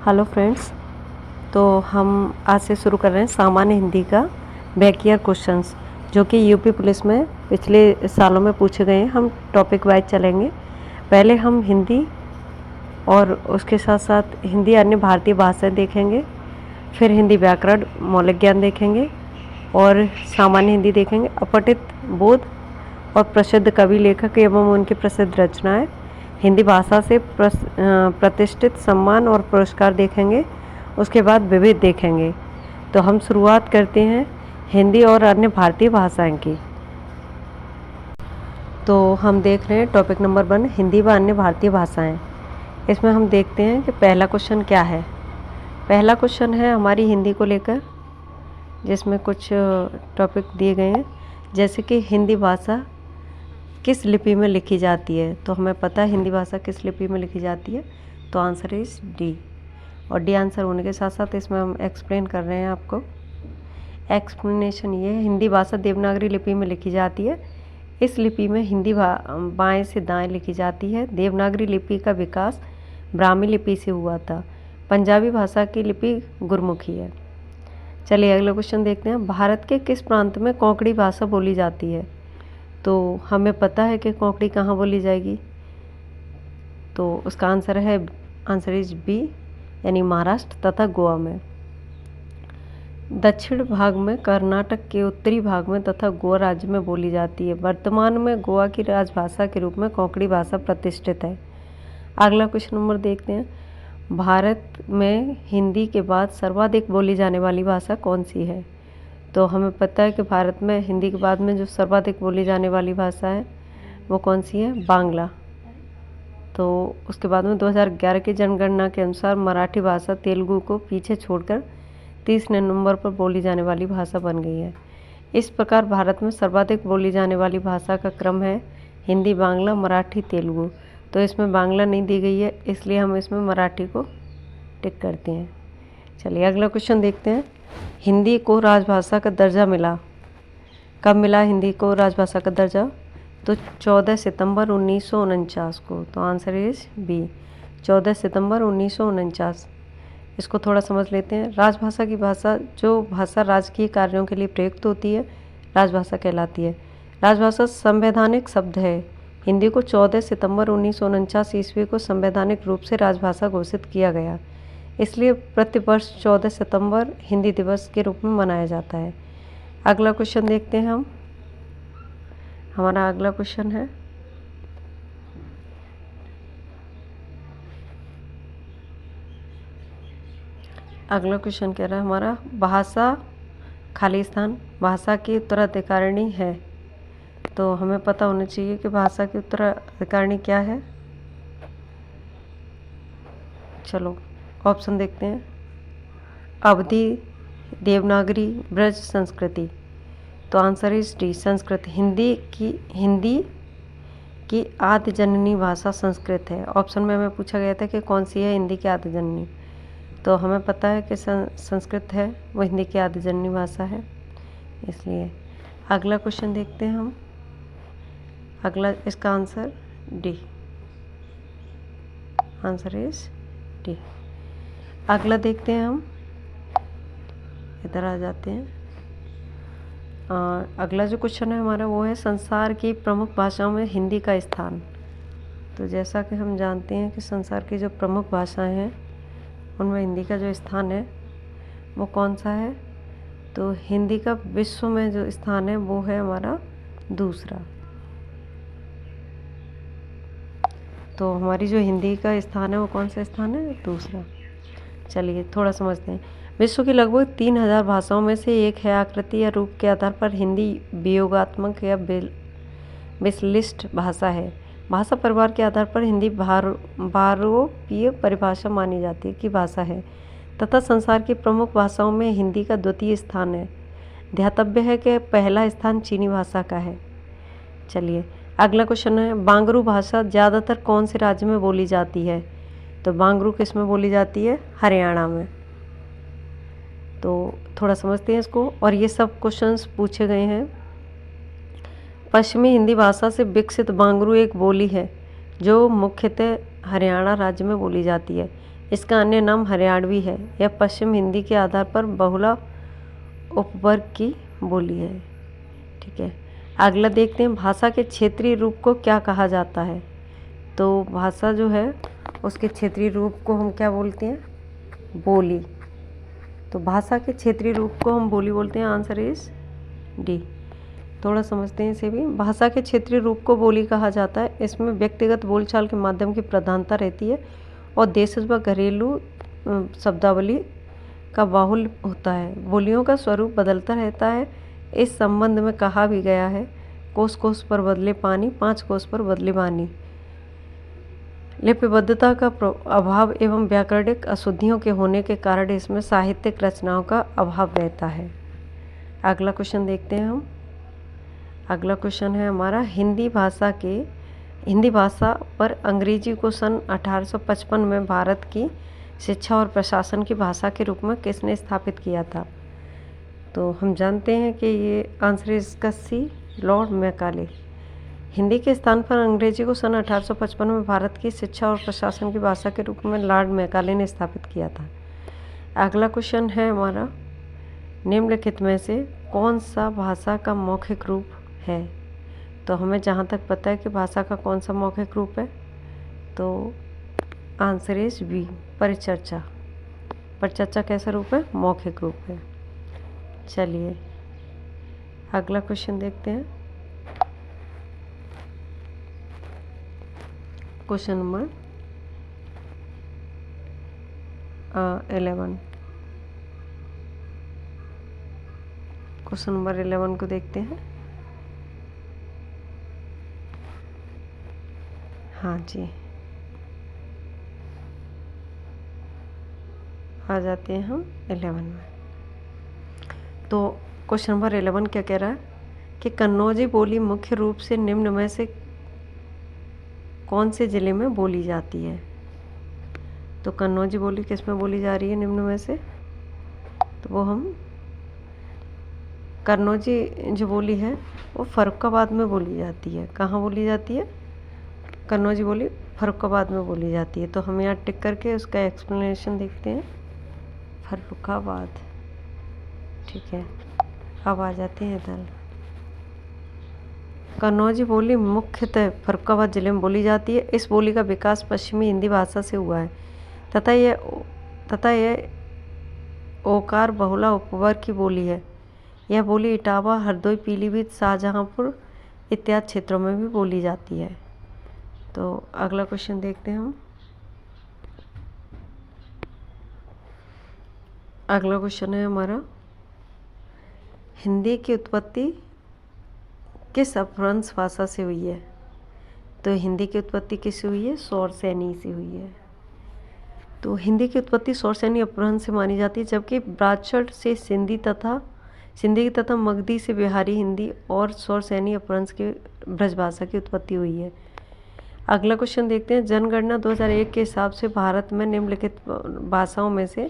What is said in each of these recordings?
Hello friends. तो हम आज से शुरू कर रहे हैं सामान्य हिंदी का बैक ईयर क्वेश्चंस, जो कि यूपी पुलिस में पिछले सालों में पूछे गए हैं। हम टॉपिक वाइज चलेंगे। पहले हम हिंदी और उसके साथ साथ हिंदी अन्य भारतीय भाषाएं देखेंगे, फिर हिंदी व्याकरण मौलिक ज्ञान देखेंगे और सामान्य हिंदी देखेंगे। अपठित बोध और प्रसिद्ध कवि लेखक एवं उनकी प्रसिद्ध रचनाएं, हिंदी भाषा से प्रतिष्ठित सम्मान और पुरस्कार देखेंगे। उसके बाद विविध देखेंगे। तो हम शुरुआत करते हैं हिंदी और अन्य भारतीय भाषाएं की। तो हम देख रहे हैं टॉपिक नंबर 1, हिंदी व अन्य भारतीय भाषाएं। इसमें हम देखते हैं कि पहला क्वेश्चन क्या है। पहला क्वेश्चन है हमारी हिंदी को लेकर, जिसमें कुछ टॉपिक दिए गए हैं, जैसे कि हिंदी भाषा किस लिपि में लिखी जाती है। तो हमें पता है हिंदी भाषा किस लिपि में लिखी जाती है, तो आंसर इज डी। और डी आंसर होने के साथ साथ इसमें हम एक्सप्लेन कर रहे हैं आपको। एक्सप्लेनेशन ये है, हिंदी भाषा देवनागरी लिपि में लिखी जाती है। इस लिपि में हिंदी बाएं से दाएं लिखी जाती है। देवनागरी लिपि का विकास ब्राह्मी लिपि से हुआ था। पंजाबी भाषा की लिपि गुरमुखी है। चलिए अगला क्वेश्चन देखते हैं। भारत के किस प्रांत में कोंकणी भाषा बोली जाती है। तो हमें पता है कि कोंकणी कहाँ बोली जाएगी, तो उसका आंसर इज बी, यानी महाराष्ट्र तथा गोवा में। दक्षिण भाग में, कर्नाटक के उत्तरी भाग में तथा गोवा राज्य में बोली जाती है। वर्तमान में गोवा की राजभाषा के रूप में कोंकणी भाषा प्रतिष्ठित है। अगला क्वेश्चन नंबर देखते हैं। भारत में हिंदी के बाद सर्वाधिक बोली जाने वाली भाषा कौन सी है। तो हमें पता है कि भारत में हिंदी के बाद में जो सर्वाधिक बोली जाने वाली भाषा है वो कौन सी है, बांग्ला। तो उसके बाद में 2011 की जनगणना के अनुसार मराठी भाषा तेलुगु को पीछे छोड़कर 30वें नंबर पर बोली जाने वाली भाषा बन गई है। इस प्रकार भारत में सर्वाधिक बोली जाने वाली भाषा का क्रम है हिंदी, बांग्ला, मराठी, तेलुगु। तो इसमें बांग्ला नहीं दी गई है, इसलिए हम इसमें मराठी को टिक करते हैं। चलिए अगला क्वेश्चन देखते हैं। हिंदी को राजभाषा का दर्जा मिला, कब मिला हिंदी को राजभाषा का दर्जा, तो 14 सितंबर 1949 को। तो आंसर इज बी, 14 सितंबर 1949। इसको थोड़ा समझ लेते हैं। राजभाषा की भाषा, जो भाषा राजकीय कार्यों के लिए प्रयुक्त होती है, राजभाषा कहलाती है। राजभाषा संवैधानिक शब्द है। हिंदी को 14 सितंबर 1949 ईस्वी को संवैधानिक रूप से राजभाषा घोषित किया गया, इसलिए प्रतिवर्ष 14 सितंबर हिंदी दिवस के रूप में मनाया जाता है। अगला क्वेश्चन देखते हैं हम। हमारा अगला क्वेश्चन है, अगला क्वेश्चन कह रहा है हमारा, भाषा खाली स्थान भाषा की उत्तराधिकारिणी है। तो हमें पता होना चाहिए कि भाषा की उत्तराधिकारिणी क्या है। चलो ऑप्शन देखते हैं। अवधी, देवनागरी, ब्रज, संस्कृति। तो answer is D, Sanskrit. Hindi की आद्य जननी भाषा संस्कृत है। ऑप्शन में हमें पूछा गया था कि कौन सी है हिंदी की आद्य जननी, तो हमें पता है कि संस्कृत है, वो हिंदी की आद्य जननी भाषा है, इसलिए। अगला क्वेश्चन देखते हैं हम। अगला, इसका answer D, answer is D. अगला देखते हैं हम, इधर आ जाते हैं। अगला जो क्वेश्चन है हमारा वो है, संसार की प्रमुख भाषाओं में हिंदी का स्थान। तो जैसा कि हम जानते हैं कि संसार की जो प्रमुख भाषाएं हैं उनमें हिंदी का जो स्थान है वो कौन सा है, तो हिंदी का विश्व में जो स्थान है वो है हमारा दूसरा। तो हमारी जो हिंदी का स्थान है वो कौन सा स्थान है, दूसरा। चलिए थोड़ा समझते हैं। विश्व की लगभग 3000 भाषाओं में से एक है। आकृति या रूप के आधार पर हिंदी वियोगात्मक या विश्लिष्ट भाषा है। भाषा परिवार के आधार पर हिंदी भारतीय परिभाषा मानी जाती है कि भाषा है, तथा संसार की प्रमुख भाषाओं में हिंदी का द्वितीय स्थान है। ध्यातव्य है कि पहला स्थान चीनी भाषा का है। चलिए अगला क्वेश्चन है, बांगरू भाषा ज़्यादातर कौन से राज्य में बोली जाती है। तो बांगरू किस में बोली जाती है, हरियाणा में। तो थोड़ा समझते हैं इसको। और ये सब क्वेश्चंस पूछे गए हैं। पश्चिमी हिंदी भाषा से विकसित बांगरू एक बोली है जो मुख्यतः हरियाणा राज्य में बोली जाती है। इसका अन्य नाम हरियाणवी है। यह पश्चिम हिंदी के आधार पर बहुला उपवर्ग की बोली है। ठीक है, अगला देखते हैं भाषा के क्षेत्रीय रूप को क्या कहा जाता है। तो भाषा जो है उसके क्षेत्रीय रूप को हम क्या बोलते हैं? बोली। तो भाषा के क्षेत्रीय रूप को हम बोली बोलते हैं। Answer is D. थोड़ा समझते हैं इसे भी। भाषा के क्षेत्रीय रूप को बोली कहा जाता है। इसमें व्यक्तिगत बोलचाल के माध्यम की प्रधानता रहती है और देशज व घरेलू शब्दावली का बाहुल्य होता है। बोलियों का स्वरूप बदलता रहता है। इस संबंध में कहा भी गया है, कोस कोस पर बदले पानी, 5 कोस पर बदले वाणी। लिपिबद्धता का अभाव एवं व्याकरणिक अशुद्धियों के होने के कारण इसमें साहित्यिक रचनाओं का अभाव रहता है। अगला क्वेश्चन देखते हैं हम। अगला क्वेश्चन है हमारा, हिंदी भाषा पर अंग्रेजी को सन 1855 में भारत की शिक्षा और प्रशासन की भाषा के रूप में किसने स्थापित किया था? तो हम जानते हैं कि ये आंसर इसका सी, लॉर्ड मैकाले। हिंदी के स्थान पर अंग्रेजी को सन 1855 में भारत की शिक्षा और प्रशासन की भाषा के रूप में लॉर्ड मैकाले ने स्थापित किया था। अगला क्वेश्चन है हमारा, निम्नलिखित में से कौन सा भाषा का मौखिक रूप है? तो हमें जहाँ तक पता है कि भाषा का कौन सा मौखिक रूप है, तो आंसर इज बी, परिचर्चा। परिचर्चा कैसा रूप है? मौखिक रूप है। चलिए अगला क्वेश्चन देखते हैं। Question number 11। क्वेश्चन नंबर 11 को देखते हैं। हाँ जी, आ जाते हैं हम 11 में। तो क्वेश्चन नंबर 11 क्या कह रहा है कि कन्नौजी बोली मुख्य रूप से निम्न में से कौन से ज़िले में बोली जाती है? तो कन्नौजी बोली किस में बोली जा रही है निम्न में से? तो वो हम कन्नौजी जो बोली है वो फर्रुखाबाद में बोली जाती है। कहाँ बोली जाती है? कन्नौजी बोली फर्रुखाबाद में बोली जाती है। तो हम यहाँ टिक करके उसका एक्सप्लेनेशन देखते हैं। फर्रुखाबाद, ठीक है। अब आ जाते हैं इधर। कन्नौजी बोली मुख्यतः फर्रुखाबाद जिले में बोली जाती है। इस बोली का विकास पश्चिमी हिंदी भाषा से हुआ है तथा यह ओकार बहुला उपवर्ग की बोली है। यह बोली इटावा, हरदोई, पीलीभीत, शाहजहांपुर इत्यादि क्षेत्रों में भी बोली जाती है। तो अगला क्वेश्चन देखते हैं हम। अगला क्वेश्चन है हमारा, हिंदी की उत्पत्ति किस अपभ्रंश भाषा से हुई है? तो हिंदी की उत्पत्ति किससे हुई है? शौरसेनी से हुई है। तो हिंदी की उत्पत्ति शौरसेनी अपभ्रंश से मानी जाती है, जबकि ब्राह्मण से सिंधी तथा मगधी से बिहारी हिंदी और शौरसेनी अपभ्रंश के ब्रजभाषा की उत्पत्ति हुई है। अगला क्वेश्चन देखते हैं। जनगणना 2001 के हिसाब से भारत में निम्नलिखित भाषाओं में से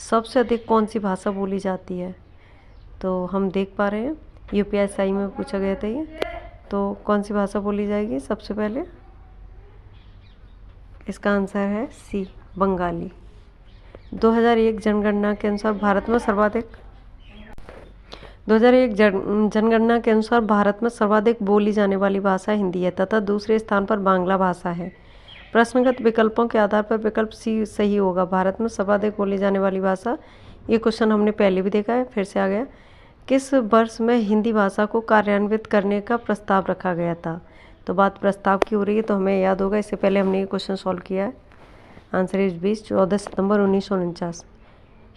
सबसे अधिक कौन सी भाषा बोली जाती है? तो हम देख पा रहे हैं UPSI में पूछा गया था ये। तो कौन सी भाषा बोली जाएगी सबसे पहले? इसका आंसर है सी, बंगाली। 2001 जनगणना के अनुसार भारत में सर्वाधिक बोली जाने वाली भाषा हिंदी है तथा दूसरे स्थान पर बांग्ला भाषा है। प्रश्नगत विकल्पों के आधार पर विकल्प सी सही होगा। भारत में सर्वाधिक बोली जाने वाली भाषा, ये क्वेश्चन हमने पहले भी देखा है, फिर से आ गया। किस वर्ष में हिंदी भाषा को कार्यान्वित करने का प्रस्ताव रखा गया था? तो बात प्रस्ताव की हो रही है तो हमें याद होगा, इससे पहले हमने ये क्वेश्चन सॉल्व किया है। आंसर इज 14 सितंबर 1949।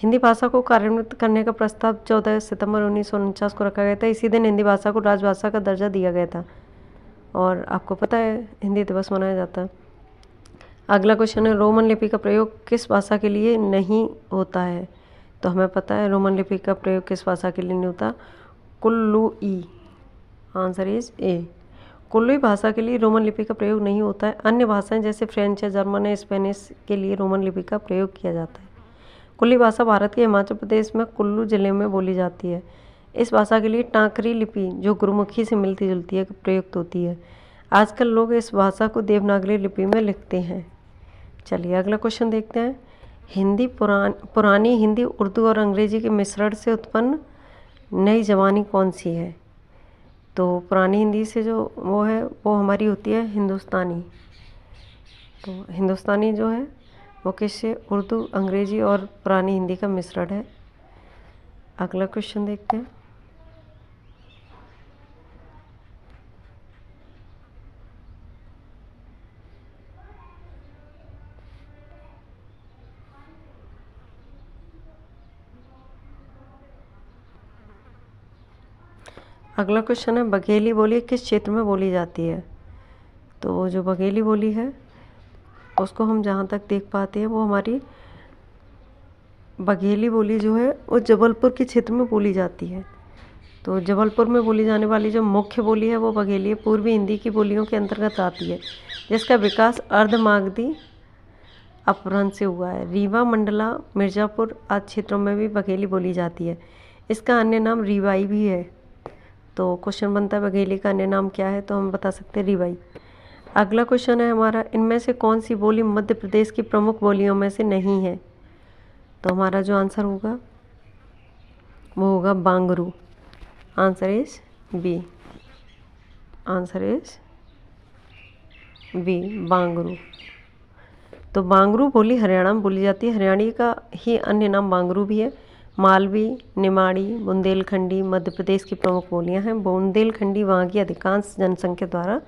हिंदी भाषा को कार्यान्वित करने का प्रस्ताव 14 सितंबर 1949 को रखा गया था। इसी दिन हिंदी भाषा को राजभाषा का दर्जा दिया गया था और आपको पता है हिंदी दिवस मनाया जाता है। अगला क्वेश्चन है, रोमन लिपि का प्रयोग किस भाषा के लिए नहीं होता है? तो हमें पता है रोमन लिपि का प्रयोग किस भाषा के लिए नहीं होता? कुल्लूई। आंसर इज ए, कुल्लूई भाषा के लिए रोमन लिपि का प्रयोग नहीं होता है। अन्य भाषाएं जैसे फ्रेंच है, जर्मन है, स्पेनिश के लिए रोमन लिपि का प्रयोग किया जाता है। कुल्ली भाषा भारत के हिमाचल प्रदेश में कुल्लू जिले में बोली जाती है। इस भाषा के लिए टांकरी लिपि जो गुरुमुखी से मिलती जुलती है प्रयुक्त होती है। आजकल लोग इस भाषा को देवनागरी लिपि में लिखते हैं। चलिए अगला क्वेश्चन देखते हैं। पुरानी हिंदी, उर्दू और अंग्रेजी के मिश्रण से उत्पन्न नई ज़बानी कौन सी है? तो पुरानी हिंदी से जो वो है वो हमारी होती है हिंदुस्तानी। तो हिंदुस्तानी जो है वो किससे? उर्दू, अंग्रेजी और पुरानी हिंदी का मिश्रण है। अगला क्वेश्चन देखते हैं। अगला क्वेश्चन है, बघेली बोली किस क्षेत्र में बोली जाती है? तो जो बघेली बोली है उसको हम जहाँ तक देख पाते हैं वो हमारी बघेली बोली जो है वो जबलपुर के क्षेत्र में बोली जाती है। तो जबलपुर में बोली जाने वाली जो मुख्य बोली है वो बघेली है, पूर्वी हिंदी की बोलियों के अंतर्गत आती है, जिसका विकास अर्धमागधी अपभ्रंश से हुआ है। रीवा, मंडला, मिर्ज़ापुर आदि क्षेत्रों में भी बघेली बोली जाती है। इसका अन्य नाम रीवाई भी है। तो क्वेश्चन बनता है बघेली का अन्य नाम क्या है? तो हम बता सकते हैं रीवाई। अगला क्वेश्चन है हमारा, इनमें से कौन सी बोली मध्य प्रदेश की प्रमुख बोलियों में से नहीं है? तो हमारा जो आंसर होगा वो होगा Bangru. Answer is B. Answer is B, Bangru. तो बांगरू बोली हरियाणा में बोली जाती है। हरियाणी का ही अन्य नाम बांगरू भी है। मालवी, निमाड़ी, बुंदेलखंडी मध्य प्रदेश की प्रमुख बोलियां हैं। बुंदेलखंडी वहाँ की अधिकांश जनसंख्या द्वारा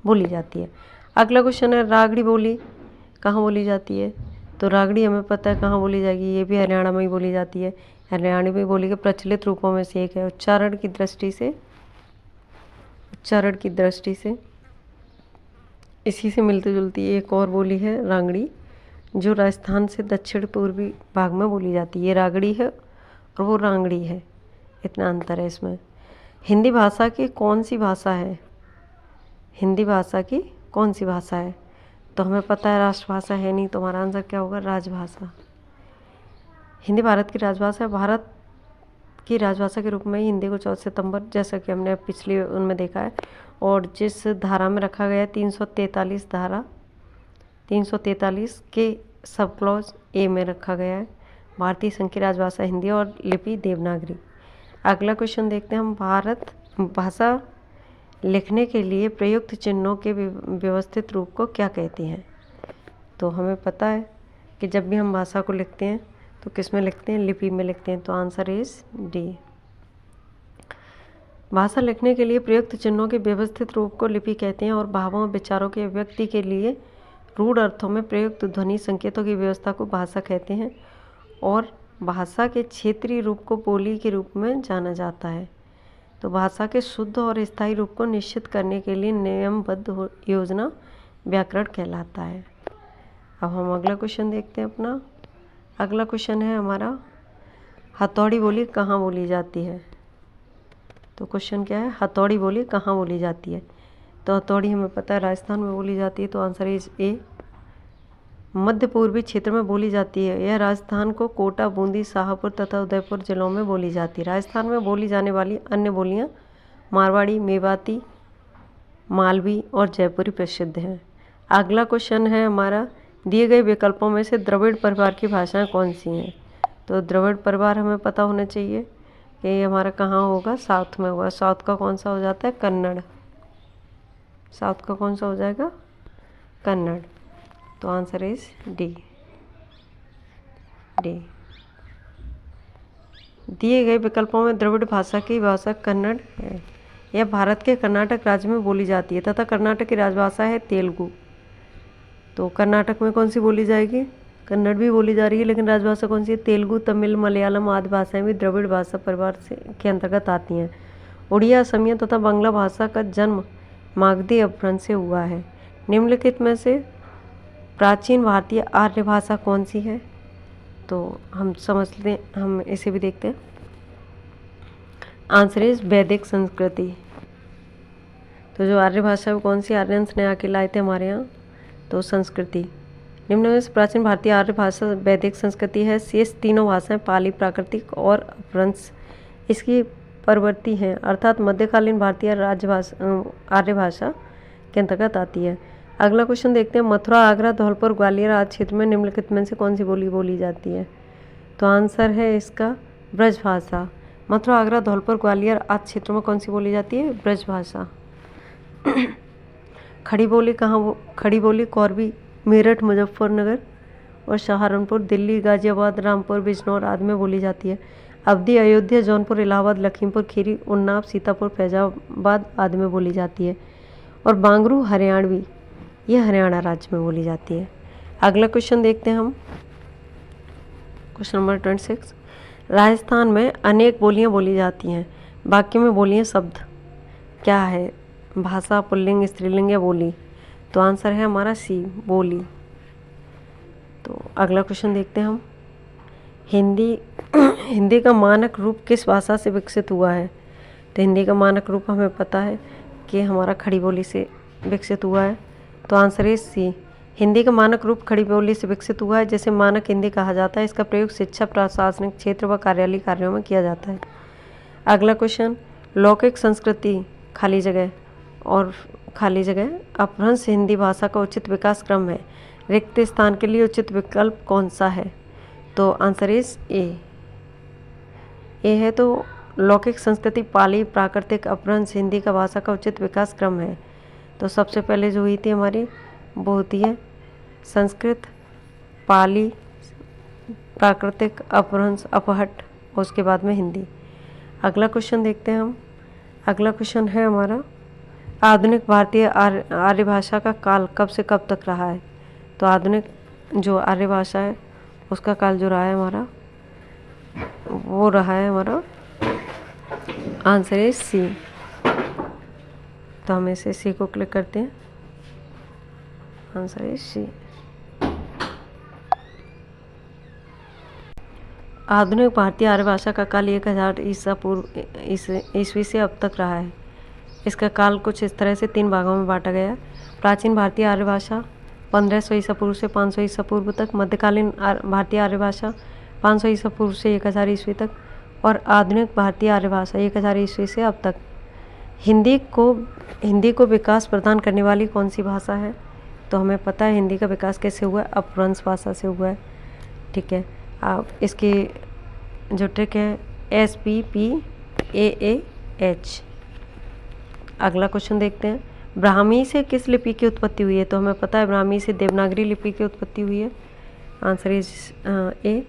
बोली जाती है। अगला क्वेश्चन है, रागड़ी बोली कहाँ बोली जाती है? तो रागड़ी हमें पता है कहाँ बोली जाएगी, ये भी हरियाणा में ही बोली जाती है। हरियाणवी बोली के प्रचलित रूपों में से एक है। उच्चारण की दृष्टि से इसी से मिलती जुलती एक और बोली है रांगड़ी, जो राजस्थान से दक्षिण पूर्वी भाग में बोली जाती है। ये रागड़ी है और वो रांगड़ी है, इतना अंतर है इसमें। हिंदी भाषा की कौन सी भाषा है? हिंदी भाषा की कौन सी भाषा है? तो हमें पता है राष्ट्रभाषा है नहीं, तो हमारा आंसर क्या होगा? राजभाषा। हिंदी भारत की राजभाषा है। भारत की राजभाषा के रूप में ही हिंदी को 14 सितंबर, जैसा कि हमने पिछले उनमें देखा है, और जिस धारा में रखा गया है 343 धारा 343 के सब क्लॉज ए में रखा गया है। भारतीय संघ की राजभाषा हिंदी और लिपि देवनागरी। अगला क्वेश्चन देखते हैं हम, भारत भाषा लिखने के लिए प्रयुक्त चिन्हों के व्यवस्थित रूप को क्या कहते हैं? तो हमें पता है कि जब भी हम भाषा को लिखते हैं तो किस में लिखते हैं? लिपि में लिखते हैं। तो आंसर इज डी। भाषा लिखने के लिए प्रयुक्त चिन्हों के व्यवस्थित रूप को लिपि कहते हैं और भावों और विचारों के व्यक्ति के लिए रूढ़ अर्थों में प्रयुक्त ध्वनि संकेतों की व्यवस्था को भाषा कहते हैं और भाषा के क्षेत्रीय रूप को बोली के रूप में जाना जाता है। तो भाषा के शुद्ध और स्थायी रूप को निश्चित करने के लिए नियमबद्ध योजना व्याकरण कहलाता है। अब हम अगला क्वेश्चन देखते हैं अपना। अगला क्वेश्चन है हमारा, हथौड़ी बोली कहाँ बोली जाती है? तो क्वेश्चन क्या है, हथौड़ी बोली कहाँ बोली जाती है? तो हथौड़ी हमें पता है राजस्थान में बोली जाती है। तो आंसर इज ए। मध्य पूर्वी क्षेत्र में बोली जाती है। यह राजस्थान को कोटा, बूंदी, शाहपुर तथा उदयपुर जिलों में बोली जाती है। राजस्थान में बोली जाने वाली अन्य बोलियाँ मारवाड़ी, मेवाती, मालवी और जयपुरी प्रसिद्ध हैं। अगला क्वेश्चन है हमारा, दिए गए विकल्पों में से द्रविड़ परिवार की भाषाएं कौन सी हैं? तो द्रविड़ परिवार हमें पता होना चाहिए कि ये हमारा कहाँ होगा? साउथ में होगा। साउथ का कौन सा हो जाता है? कन्नड़। साउथ का कौन सा हो जाएगा? कन्नड़। तो आंसर इज डी। दिए गए विकल्पों में द्रविड़ भाषा की भाषा कन्नड़ है। यह भारत के कर्नाटक राज्य में बोली जाती है तथा कर्नाटक की राजभाषा है तेलुगु। तो कर्नाटक में कौन सी बोली जाएगी? कन्नड़ भी बोली जा रही है, लेकिन राजभाषा कौन सी है? तेलुगु, तमिल, मलयालम आदि भाषाएं भी द्रविड़ भाषा परिवार के अंतर्गत आती हैं। उड़िया, असमिया तथा बांग्ला भाषा का जन्म मागधी अपभ्रंश से हुआ है। निम्नलिखित में से प्राचीन भारतीय आर्य भाषा कौन सी है? तो हम समझते हैं, हम इसे भी देखते हैं। आंसर इज वैदिक संस्कृति। तो जो आर्य भाषा है कौन सी? आर्यंस ने आके लाए थे हमारे यहाँ। तो संस्कृति। निम्न में से प्राचीन भारतीय आर्य भाषा वैदिक संस्कृति है। शेष तीनों भाषाएं पाली, प्राकृतिक और अपभ्रंश इसकी परवर्ती हैं, अर्थात मध्यकालीन भारतीय आर्य भाषा के अंतर्गत आती है। अगला क्वेश्चन देखते हैं, मथुरा, आगरा, धौलपुर, ग्वालियर आदि क्षेत्र में निम्नलिखित में से कौन सी बोली बोली जाती है? तो आंसर है इसका ब्रजभाषा। मथुरा, आगरा, धौलपुर, ग्वालियर आदि क्षेत्रों में कौन सी बोली जाती है? ब्रजभाषा। खड़ी बोली कहाँ? खड़ी बोली कौरवी, मेरठ, मुजफ्फरनगर और सहारनपुर, दिल्ली, गाजियाबाद, रामपुर, बिजनौर आदि में बोली जाती है। अवधी, अयोध्या, जौनपुर, इलाहाबाद, लखीमपुर खीरी, उन्नाव, सीतापुर, फैजाबाद आदि में बोली जाती है। और बांगरू हरियाणवी, यह हरियाणा राज्य में बोली जाती है। अगला क्वेश्चन देखते हैं हम, क्वेश्चन नंबर 26। राजस्थान में अनेक बोलियां बोली जाती हैं, वाक्य में बोलियां शब्द क्या है? भाषा, पुल्लिंग, स्त्रीलिंग या बोली? तो आंसर है हमारा सी, बोली। तो अगला क्वेश्चन देखते हैं हम, हिंदी का मानक रूप किस भाषा से विकसित हुआ है? तो हिंदी का मानक रूप हमें पता है कि हमारा खड़ी बोली से विकसित हुआ है। तो आंसर है सी, हिंदी का मानक रूप खड़ी बोली से विकसित हुआ है, जिसे मानक हिंदी कहा जाता है। इसका प्रयोग शिक्षा, प्रशासनिक क्षेत्र व कार्यालयीय कार्यों में किया जाता है। अगला क्वेश्चन, लौकिक संस्कृति खाली जगह और खाली जगह अपभ्रंश हिंदी भाषा का उचित विकास क्रम है। रिक्त स्थान के लिए उचित विकल्प कौन सा है? तो आंसर इज ए है। तो लौकिक संस्कृति पाली, प्राकृतिक, अपभ्रंश हिंदी का भाषा का उचित विकास क्रम है। तो सबसे पहले जो हुई थी हमारी वो होती है संस्कृत, पाली, प्राकृतिक, अपभ्रंश, अपहट और उसके बाद में हिंदी। अगला क्वेश्चन देखते हैं हम। अगला क्वेश्चन है हमारा, आधुनिक भारतीय आर्य भाषा का काल कब से कब तक रहा है? तो आधुनिक जो आर्य भाषा है उसका काल जो रहा है हमारा वो रहा है हमारा आंसर है सी। तो हम इसे सी को क्लिक करते हैं, आंसर है सी। आधुनिक भारतीय आर्य भाषा का काल 1000 ईस्वी से अब तक रहा है। इसका काल कुछ इस तरह से 3 भागों में बांटा गया है। प्राचीन भारतीय आर्य भाषा 1500 ईसा पूर्व से 500 ईसा पूर्व तक, मध्यकालीन भारतीय आर्य भाषा 500 ईसा पूर्व से 1000 ईस्वी तक और आधुनिक भारतीय आर्य भाषा 1000 ईस्वी से अब तक। हिंदी को विकास प्रदान करने वाली कौन सी भाषा है? तो हमें पता है हिंदी का विकास कैसे हुआ है, अपभ्रंश भाषा से हुआ है। ठीक है, आप इसकी जो ट्रिक है SPPAAH। अगला क्वेश्चन देखते हैं, ब्राह्मी से किस लिपि की उत्पत्ति हुई है? तो हमें पता है ब्राह्मी से देवनागरी लिपि की उत्पत्ति हुई है। आंसर इज ए,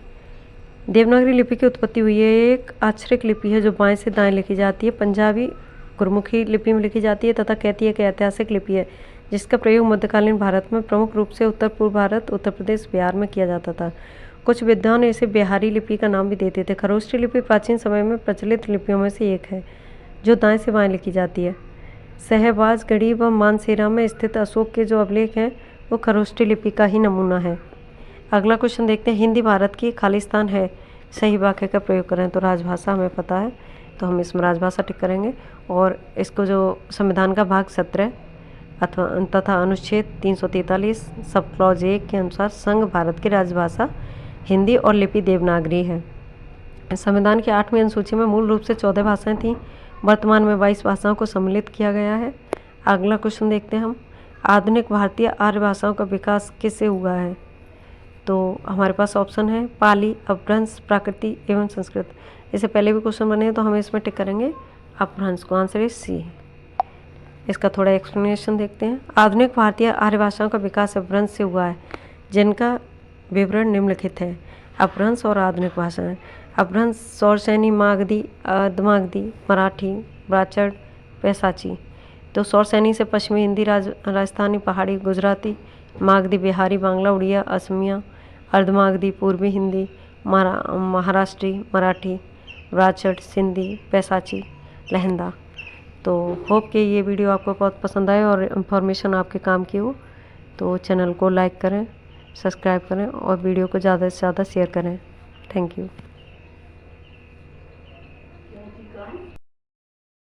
देवनागरी लिपि की उत्पत्ति हुई है। एक अक्षरिक लिपि है जो बाएं से दाएं लिखी जाती है। पंजाबी गुरमुखी लिपि में लिखी जाती है तथा कहती है कि ऐतिहासिक लिपि है जिसका प्रयोग मध्यकालीन भारत में प्रमुख रूप से उत्तर पूर्व भारत, उत्तर प्रदेश, बिहार में किया जाता था। कुछ विद्वान इसे बिहारी लिपि का नाम भी देते थे। खरोष्ठी लिपि प्राचीन समय में प्रचलित लिपियों में से एक है जो दाएं से बाएं लिखी जाती है। शहबाजगढ़ी व मानसेरा में स्थित अशोक के जो अभिलेख हैं वो खरोष्ठी लिपि का ही नमूना है। अगला क्वेश्चन देखते हैं, हिंदी भारत की खालिस्तान है, सही वाक्य का प्रयोग करें। तो राजभाषा हमें पता है तो हम इसमें राजभाषा टिक करेंगे और इसको जो संविधान का भाग 17 अथवा तथा अनुच्छेद 343 सब क्लॉज 1 के अनुसार संघ भारत की राजभाषा हिंदी और लिपि देवनागरी है। संविधान की 8वीं अनुसूची में मूल रूप से 14 भाषाएं थीं, वर्तमान में 22 भाषाओं को सम्मिलित किया गया है। अगला क्वेश्चन देखते हैं हम, आधुनिक भारतीय आर्य भाषाओं का विकास किससे हुआ है? तो हमारे पास ऑप्शन है पाली, अपभ्रंश, प्राकृति एवं संस्कृत। इससे पहले भी क्वेश्चन बने हैं तो हम इसमें टिक करेंगे अपभ्रंश को, आंसर है सी। इसका थोड़ा एक्सप्लेनेशन देखते हैं, आधुनिक भारतीय आर्य भाषाओं का विकास अपभ्रंश से हुआ है जिनका विवरण निम्नलिखित है। अपभ्रंश और आधुनिक भाषाएं। अपभ्रंश सौरसैनी, मागधी, अर्धमागधी, मराठी, ब्राचड़, पैसाची। तो सौरसैनी से पश्चिमी हिंदी, राजस्थानी, पहाड़ी, गुजराती, मागधी, बिहारी, बांग्ला, उड़िया, असमिया, अर्धमागधी, पूर्वी हिंदी, महाराष्ट्री, मराठी, ब्राचड़, सिंधी, पैसाची, लहंदा। तो होप कि ये वीडियो आपको बहुत पसंद आए और इन्फॉर्मेशन आपके काम की हो। तो चैनल को लाइक करें, सब्सक्राइब करें और वीडियो को ज़्यादा से ज़्यादा शेयर करें। Thank you.